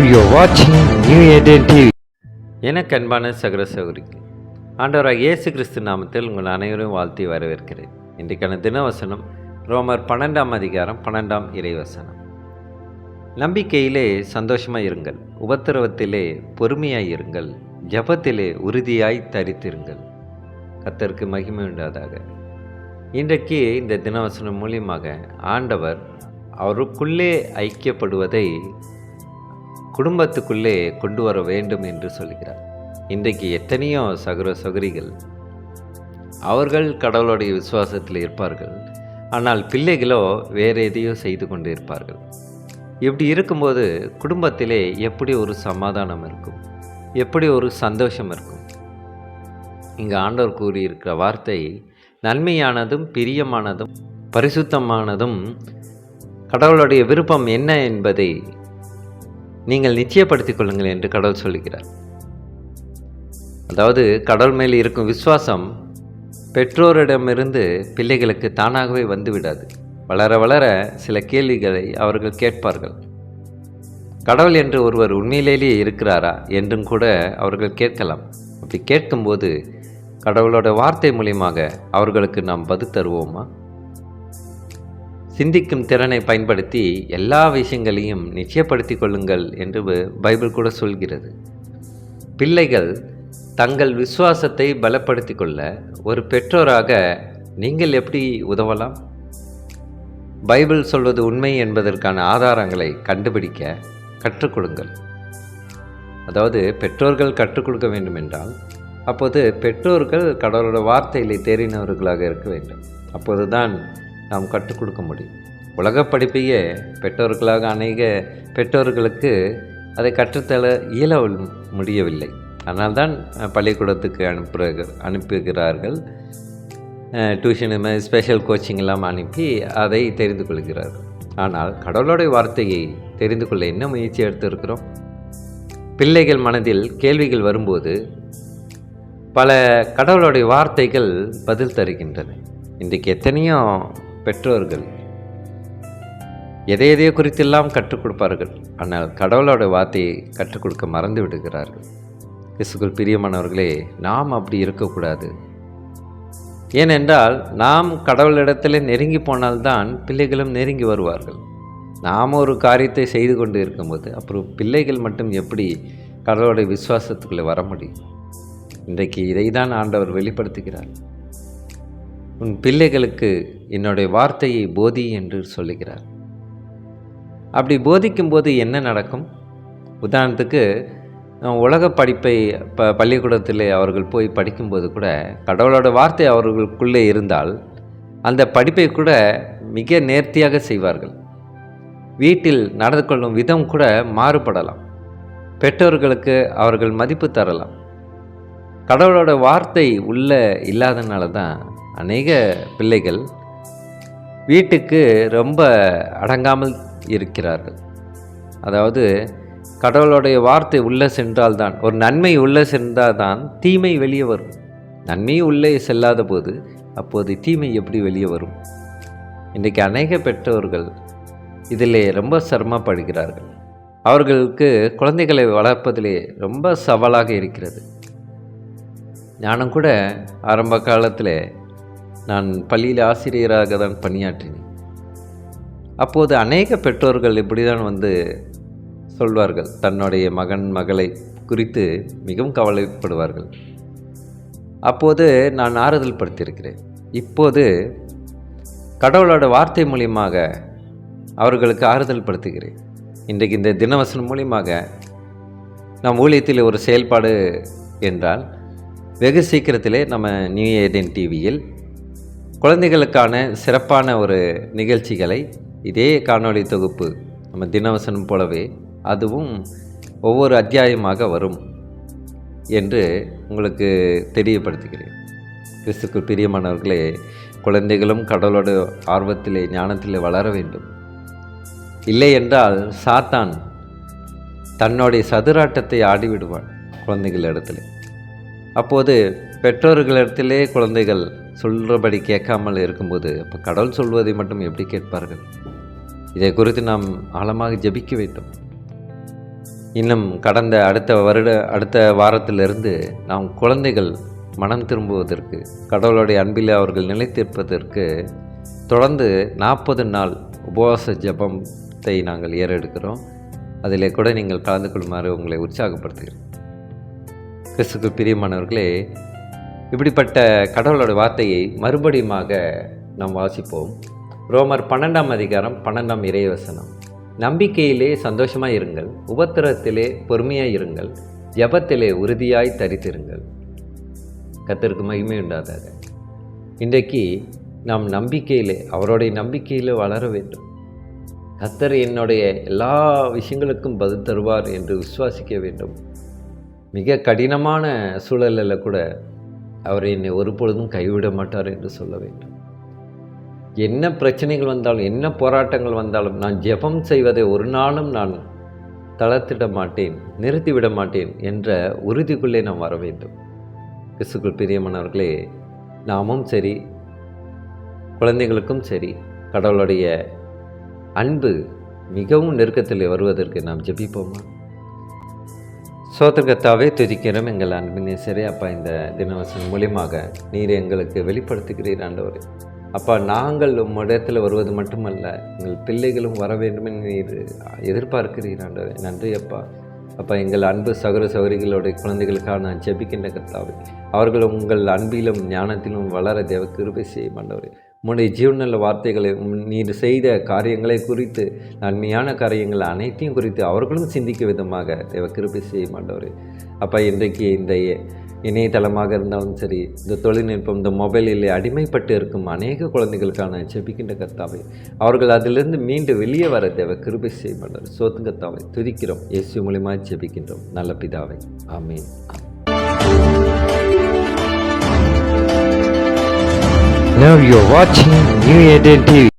you're watching New Eden TV. எனக்கு அன்பான சகோதர சகோதரிக்கு ஆண்டவராக இயேசு கிறிஸ்து நாமத்தில் உங்கள் அனைவரும் வாழ்த்தி வரவேற்கிறேன். இன்றைக்கான தினவசனம் ரோமர் 12ஆம் அதிகாரம் 12ஆம் இறைவசனம். நம்பிக்கையிலே சந்தோஷமாக இருங்கள், உபத்திரவத்திலே பொறுமையாய் இருங்கள், ஜபத்திலே உறுதியாய் தரித்திருங்கள். கர்த்தருக்கு மகிமை உண்டாதாக. இன்றைக்கு இந்த தினவசனம் மூலியமாக ஆண்டவர் அவருக்குள்ளே ஐக்கியப்படுவதை குடும்பத்துக்குள்ளே கொண்டு வர வேண்டும் என்று சொல்கிறார். இன்றைக்கு எத்தனையோ சகோதர சகோதரிகள் அவர்கள் கடவுளுடைய விசுவாசத்தில் இருப்பார்கள், ஆனால் பிள்ளைகளோ வேறு எதையோ செய்து கொண்டு இருப்பார்கள். இப்படி இருக்கும்போது குடும்பத்திலே எப்படி ஒரு சமாதானம் இருக்கும், எப்படி ஒரு சந்தோஷம் இருக்கும்? இங்கே ஆண்டவர் கூறியிருக்கிற வார்த்தை நன்மையானதும் பிரியமானதும் பரிசுத்தமானதும் கடவுளுடைய விருப்பம் என்ன என்பதை நீங்கள் நிச்சயப்படுத்திக் கொள்ளுங்கள் என்று கடவுள் சொல்கிறார். அதாவது கடவுள் மேல் இருக்கும் விசுவாசம் பெற்றோரிடமிருந்து பிள்ளைகளுக்கு தானாகவே வந்துவிடாது. வளர வளர சில கேள்விகளை அவர்கள் கேட்பார்கள். கடவுள் என்று ஒருவர் உண்மையிலேயே இருக்கிறாரா என்றும் கூட அவர்கள் கேட்கலாம். அப்படி கேட்கும்போது கடவுளோட வார்த்தை மூலியமாக அவர்களுக்கு நாம் பதில் தருவோமா? சிந்திக்கும் திறனை பயன்படுத்தி எல்லா விஷயங்களையும் நிச்சயப்படுத்தி கொள்ளுங்கள் என்று பைபிள் கூட சொல்கிறது. பிள்ளைகள் தங்கள் விசுவாசத்தை பலப்படுத்தி கொள்ள ஒரு பெற்றோராக நீங்கள் எப்படி உதவலாம்? பைபிள் சொல்வது உண்மை என்பதற்கான ஆதாரங்களை கண்டுபிடிக்க கற்றுக் கொடுங்கள். அதாவது பெற்றோர்கள் கற்றுக் கொடுக்க வேண்டும் என்றால் அப்போது பெற்றோர்கள் கடவுளோட வார்த்தையிலே தேறினவர்களாக இருக்க வேண்டும். அப்போது தான் நாம் கற்றுக் கொடுக்க முடியும். உலக படிப்பையே பெற்றோர்களாக அநேக பெற்றோர்களுக்கு அதை கற்றுத்தர இயல முடியவில்லை. அதனால்தான் பள்ளிக்கூடத்துக்கு அனுப்புகிறார்கள், டியூஷனு ஸ்பெஷல் கோச்சிங் எல்லாம் அனுப்பி அதை தெரிந்து கொள்கிறார்கள். ஆனால் கடவுளுடைய வார்த்தையை தெரிந்து கொள்ள என்ன முயற்சி எடுத்திருக்கிறோம்? பிள்ளைகள் மனதில் கேள்விகள் வரும்போது பல கடவுளுடைய வார்த்தைகள் பதில் தருகின்றன. இன்றைக்கு எத்தனையோ பெற்றோர்கள் எதையோ குறித்தெல்லாம் கற்றுக் கொடுப்பார்கள், ஆனால் கடவுளோட வார்த்தையை கற்றுக் கொடுக்க மறந்து விடுகிறார்கள். கிறிஸ்துவுக்குள் பிரியமானவர்களே, நாம் அப்படி இருக்கக்கூடாது. ஏனென்றால் நாம் கடவுளிடத்தில் நெருங்கி போனால்தான் பிள்ளைகளும் நெருங்கி வருவார்கள். நாம் ஒரு காரியத்தை செய்து கொண்டு இருக்கும்போது அப்புறம் பிள்ளைகள் மட்டும் எப்படி கடவுளுடைய விசுவாசத்துக்குள்ளே வர முடியும்? இன்றைக்கு இதை தான் ஆண்டவர் வெளிப்படுத்துகிறார். உன் பிள்ளைகளுக்கு என்னுடைய வார்த்தையை போதி என்று சொல்லுகிறார். அப்படி போதிக்கும்போது என்ன நடக்கும்? உதாரணத்துக்கு உலக படிப்பை பள்ளிக்கூடத்தில் அவர்கள் போய் படிக்கும்போது கூட கடவுளோட வார்த்தை அவர்களுக்குள்ளே இருந்தால் அந்த படிப்பை கூட மிக நேர்த்தியாக செய்வார்கள். வீட்டில் நடந்து கொள்ளும் விதம் கூட மாறுபடலாம். பெற்றோர்களுக்கு அவர்கள் மதிப்பு தரலாம். கடவுளோட வார்த்தை உள்ள இல்லாதனால தான் அநேக பிள்ளைகள் வீட்டுக்கு ரொம்ப அடங்காமல் இருக்கிறார்கள். அதாவது கடவுளுடைய வார்த்தை உள்ளே சென்றால்தான், ஒரு நன்மை உள்ளே சென்றால் தான் தீமை வெளியே வரும். நன்மை உள்ளே செல்லாத போது அப்போது தீமை எப்படி வெளியே வரும்? இன்றைக்கு அநேக பெற்றோர்கள் இதிலே ரொம்ப சிரமப்படுகிறார்கள். அவர்களுக்கு குழந்தைகளை வளர்ப்பதிலே ரொம்ப சவாலாக இருக்கிறது. நானும் கூட ஆரம்ப காலத்தில் நான் பள்ளியில் ஆசிரியராக தான் பணியாற்றினேன். அப்போது அநேக பெற்றோர்கள் இப்படி தான் சொல்வார்கள், தன்னுடைய மகன் மகளை குறித்து மிகவும் கவலைப்படுவார்கள். அப்போது நான் ஆறுதல் படுத்தியிருக்கிறேன். இப்போது கடவுளோட வார்த்தை மூலியமாக அவர்களுக்கு ஆறுதல் படுத்துகிறேன். இன்றைக்கு இந்த தினவசனம் மூலியமாக நம் ஊழியத்தில் ஒரு செயல்பாடு என்றால் வெகு சீக்கிரத்திலே நம்ம நியூ ஏதேன் டிவியில் குழந்தைகளுக்கான சிறப்பான ஒரு நிகழ்ச்சிகளை இதே காணொளி தொகுப்பு நம்ம தினவசனம் போலவே அதுவும் ஒவ்வொரு அத்தியாயமாக வரும் என்று உங்களுக்கு தெரியப்படுத்துகிறேன். கிறிஸ்துவுக்குள் பிரியமானவர்களே, குழந்தைகளும் கடவுளோட ஆர்வத்திலே ஞானத்திலே வளர வேண்டும். இல்லை என்றால் சாத்தான் தன்னுடைய சதுராட்டத்தை ஆடிவிடுவான் குழந்தைகளிடத்தில். அப்போது பெற்றோர்களிடத்திலே குழந்தைகள் சொல்கிறபடி கேட்காமல் இருக்கும்போது அப்போ கடவுள் சொல்வதை மட்டும் எப்படி கேட்பார்கள்? இதை குறித்து நாம் ஆழமாக ஜெபிக்க வேண்டும். இன்னும் அடுத்த வாரத்திலிருந்து நாம் குழந்தைகள் மனம் திரும்புவதற்கு, கடவுளுடைய அன்பில் அவர்கள் நிலைத்திருப்பதற்கு தொடர்ந்து 40 நாள் உபவாச ஜெபத்தை நாங்கள் ஏறெடுக்கிறோம். அதிலே கூட நீங்கள் கலந்து கொள்ளுமாறு உங்களை உற்சாகப்படுத்துகிறேன். கிறிஸ்துவுக்கு பிரியமானவர்களே, இப்படிப்பட்ட கடவுளோட வார்த்தையை மறுபடியுமாக நாம் வாசிப்போம். ரோமர் 12ஆம் அதிகாரம் 12ஆம் இறைவசனம். நம்பிக்கையிலே சந்தோஷமாய் இருங்கள், உபத்திரத்திலே பொறுமையாய் இருங்கள், ஜெபத்திலே உறுதியாய் தரித்திருங்கள். கர்த்தருக்கு மகிமை உண்டாதாக. இன்றைக்கு நாம் நம்பிக்கையிலே, அவருடைய நம்பிக்கையிலே வளர வேண்டும். கர்த்தர் என்னுடைய எல்லா விஷயங்களுக்கும் பதில் தருவார் என்று விசுவாசிக்க வேண்டும். மிக கடினமான சூழலில் கூட அவர் என்னை ஒருபொழுதும் கைவிட மாட்டார் என்று சொல்ல வேண்டும். என்ன பிரச்சனைகள் வந்தாலும், என்ன போராட்டங்கள் வந்தாலும், நான் ஜெபம் செய்வதை ஒரு நாளும் நான் தளர்த்திட மாட்டேன், நிறுத்திவிட மாட்டேன் என்ற உறுதிக்குள்ளே நாம் வர வேண்டும். கிறிஸ்துவுக்குள் பிரியமானவர்களே, நாமும் சரி, குழந்தைகளுக்கும் சரி, கடவுளுடைய அன்பு மிகவும் நெருக்கத்தில் வருவதற்கு நாம் ஜெபிப்போமா? சோத்திரகத்தாவே துதிக்கிறோம் எங்கள் அன்பின் நேசரே. அப்பா, இந்த தினவசனம் மூலியமாக நீர் எங்களுக்கு வெளிப்படுத்துகிறீர் ஆண்டவரே. அப்பா, நாங்கள் உம்மிடத்தில் வருவது மட்டுமல்ல, எங்கள் பிள்ளைகளும் வர வேண்டும் என்று நீர் எதிர்பார்க்கிறீர் ஆண்டவரே. நன்றி அப்பா. அப்பா, எங்கள் அன்பு சகோதரிகளுடைய குழந்தைகளுக்காக நான் ஜெபிக்கின்ற கர்த்தாவே, அவர்கள் உங்கள் அன்பிலும் ஞானத்திலும் வளர தேவ கிருபை செய்யும் ஆண்டவரே. உம்முடைய ஜீவனுள்ள வார்த்தைகளை, நீர் செய்த காரியங்களை குறித்து, நன்மையான காரியங்கள் அனைத்தையும் குறித்து அவர்களும் சிந்திக்க விதமாக தேவ கிருபை செய்யும் ஆண்டவரே. அப்பா, இன்றைக்கு இந்த இணையதளமாக இருந்தாலும் சரி, இந்த தொழில்நுட்பம், இந்த மொபைலில் அடிமைப்பட்டு இருக்கும் அநேக குழந்தைகளுக்கான ஜெபிக்கின்ற கர்த்தாவே, அவர்கள் அதிலிருந்து மீண்டு வெளியே வர தேவ கிருபை செய்ய மாட்டார். சோத்து கர்த்தாவை துதிக்கிறோம், இயேசு மூலியமாக ஜெபிக்கின்றோம் நல்ல பிதாவை. ஆமென். Now you're watching New Eden TV.